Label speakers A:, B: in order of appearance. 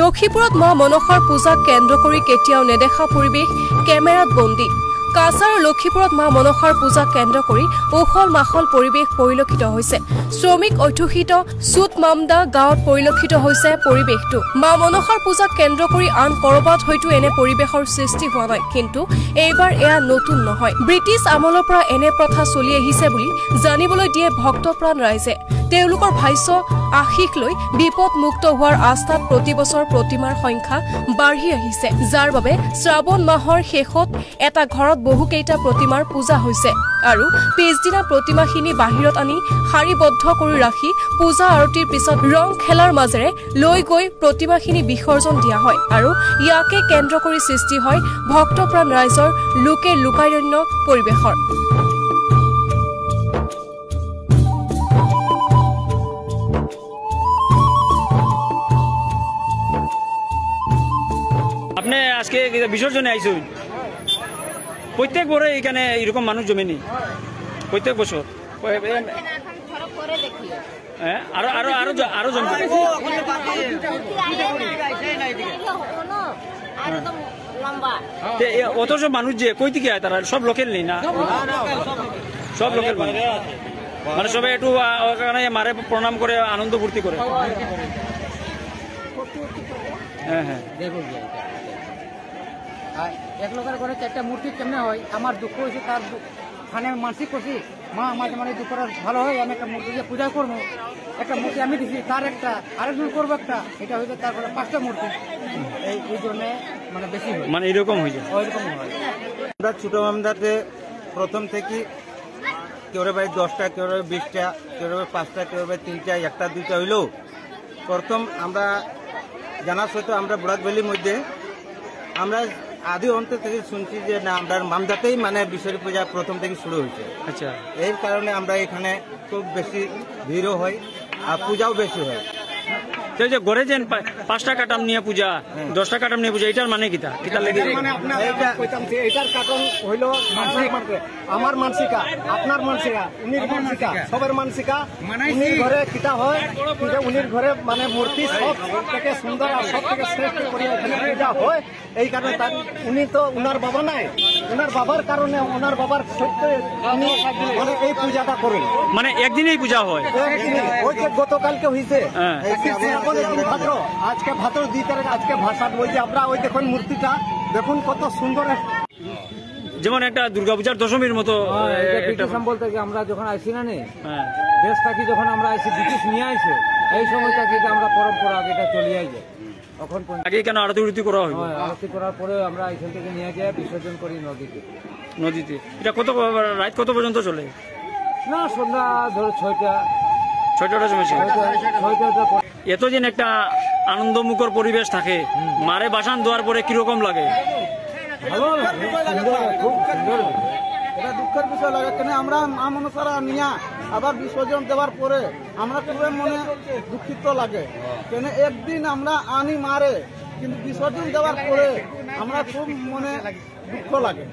A: লক্ষীপুৰত মা মনসাৰ পূজাক কেন্দ্ৰ কৰি কেতিয়াও নেদেখা পৰিৱেশ কেমেৰাত বন্দী। কাছাৰ লক্ষীপুৰত মা মনসাৰ পূজাক কেন্দ্ৰ কৰি উখল মাখল পৰিৱেশ পৰিলক্ষিত হৈছে। শ্ৰমিক অধ্যুষিত চুটমামদা গাঁৱত পৰিলক্ষিত হৈছে পৰিৱেশটো। মা মনসাৰ পূজাক কেন্দ্ৰ কৰি আন কৰবাত হয়তো এনে পৰিৱেশৰ সৃষ্টি হোৱা নাই, কিন্তু এইবাৰ এয়া নতুন নহয়। ব্ৰিটিছ আমলৰ পৰা এনে প্ৰথা চলি আহিছে বুলি জানিবলৈ দিয়ে ভক্তপ্ৰাণ ৰাইজে। তেওঁলোকৰ ভাষ্য আশীষ লৈ বিপদমুক্ত হোৱাৰ আস্থাত প্ৰতিবছৰ প্ৰতিমাৰ সংখ্যা বাঢ়ি আহিছে, যাৰ বাবে শ্ৰাৱণ মাহৰ শেষত এটা ঘৰত বহুকেইটা প্ৰতিমাৰ পূজা হৈছে আৰু পিছদিনা প্ৰতিমাখিনি বাহিৰত আনি শাৰীবদ্ধ কৰি ৰাখি পূজা আৰতিৰ পিছত ৰং খেলাৰ মাজেৰে লৈ গৈ প্ৰতিমাখিনি বিসৰ্জন দিয়া হয় আৰু ইয়াকে কেন্দ্ৰ কৰি সৃষ্টি হয় ভক্তপ্ৰাণ ৰাইজৰ লোকে লোকাৰণ্য পৰিৱেশৰ।
B: আপনি আজকে বিসর্জনে আইসুন, প্রত্যেক বড় এখানে এরকম মানুষ জমেনি প্রত্যেক বছর আরো আরো আরো আরো জমবে। অথচ মানুষ যে কই থেকে আয় তারা সব লোকেল নেই না, সব লোকেল মানুষ মানে সবাই একটু মারে প্রণাম করে আনন্দ ফুর্তি করে। হ্যাঁ হ্যাঁ
C: এক লোকের ঘরে চারটা মূর্তি কেমনে হয়, আমার দুঃখ হয়েছে তার খানে মানসিক করছি মা আমার মানে দুঃখটা ভালো হয়, আমি একটা মূর্তি দিয়ে পূজা করবো, একটা মূর্তি আমি দিচ্ছি তার একটা আরেকজন করবো একটা, এটা হয়েছে তারপরে 5টা মূর্তি, এই জন্য মানে বেশি হয়,
B: মানে এরকম হয়ে যায়।
C: ওইরকম হয়।
D: আমরা ছোট মামদাতে প্রথম থেকে কেউ ভাই 10টা, কেউ 20টা, কেউ 5টা, কেউ 3টা, 1টা 2টা হইলেও প্রথম আমরা জানার সত্ত্বেও আমরা বুড়াক ভ্যালির মধ্যে আমরা আদি অন্ত থেকে শুনছি যে না আমরা মামদাতেই মানে বিশ্বরী পূজা প্রথম থেকে শুরু হয়েছে।
B: আচ্ছা,
D: এই কারণে আমরা এখানে খুব বেশি ভিড়ও হয় আর পূজাও বেশি হয়।
B: যে ঘরে যে 5টা কাটাম নিয়ে পূজা, 10টা কাটাম নিয়ে পূজা, এটার মানে কিটা লেগে
C: মানে এটার কারণ হইল আমার মানসিকা, আপনার মানসিকা, উনির মানসিকা, সবার মানসিকা, উনির ঘরে কিটা হয়, উনির ঘরে মানে মূর্তি সব থেকে সুন্দর আর সব থেকে শ্রেষ্ঠ করে এখানে পূজা হয়। এই কারণে তার উনি তো উনার বাবা নাই, উনার বাবার কারণে ওনার বাবার সত্যি উনি মানে এই পূজাটা করেন,
B: মানে একদিনেই পূজা হয়।
C: ওই যে গতকালকে হয়েছে ভাদ্র, আজকে ভাদ্র 2 তারিখ, আজকে ভাষা বলছি আমরা। ওই দেখুন মূর্তিটা দেখুন কত সুন্দর,
B: যেমন একটা দুর্গাপূজার দশমীর মতো
C: বলতে আমরা যখন আইসি না দেশ থাকি, যখন আমরা আইসি ব্রিটিশ নিয়ে আইসে এই সময় থাকি আমরা পরম্পরা এটা চলিয়ে আইছে। তখন
B: আগে কেন আরতি উরতি করা হয়,
C: আরতি করার পরে আমরা এখান থেকে নিয়ে যাই বিসর্জন করি নদীতে।
B: এটা কত রাত কত পর্যন্ত চলে?
C: না সন্ধ্যা ধরো 6টা
B: এত দিন একটা আনন্দমুখর পরিবেশ থাকে, মারে বাসান দেওয়ার পরে কিরকম লাগে?
C: ভালো লাগে, খুব সুন্দর। এটা দুঃখের বিষয় লাগে, কেন আমরা মা মনসারা নিয়া আবার বিসর্জন দেওয়ার পরে আমরা খুবই মনে দুঃখিত লাগে, কেন একদিন আমরা আনি মারে, কিন্তু বিসর্জন দেওয়ার পরে আমরা খুব মনে দুঃখ লাগে।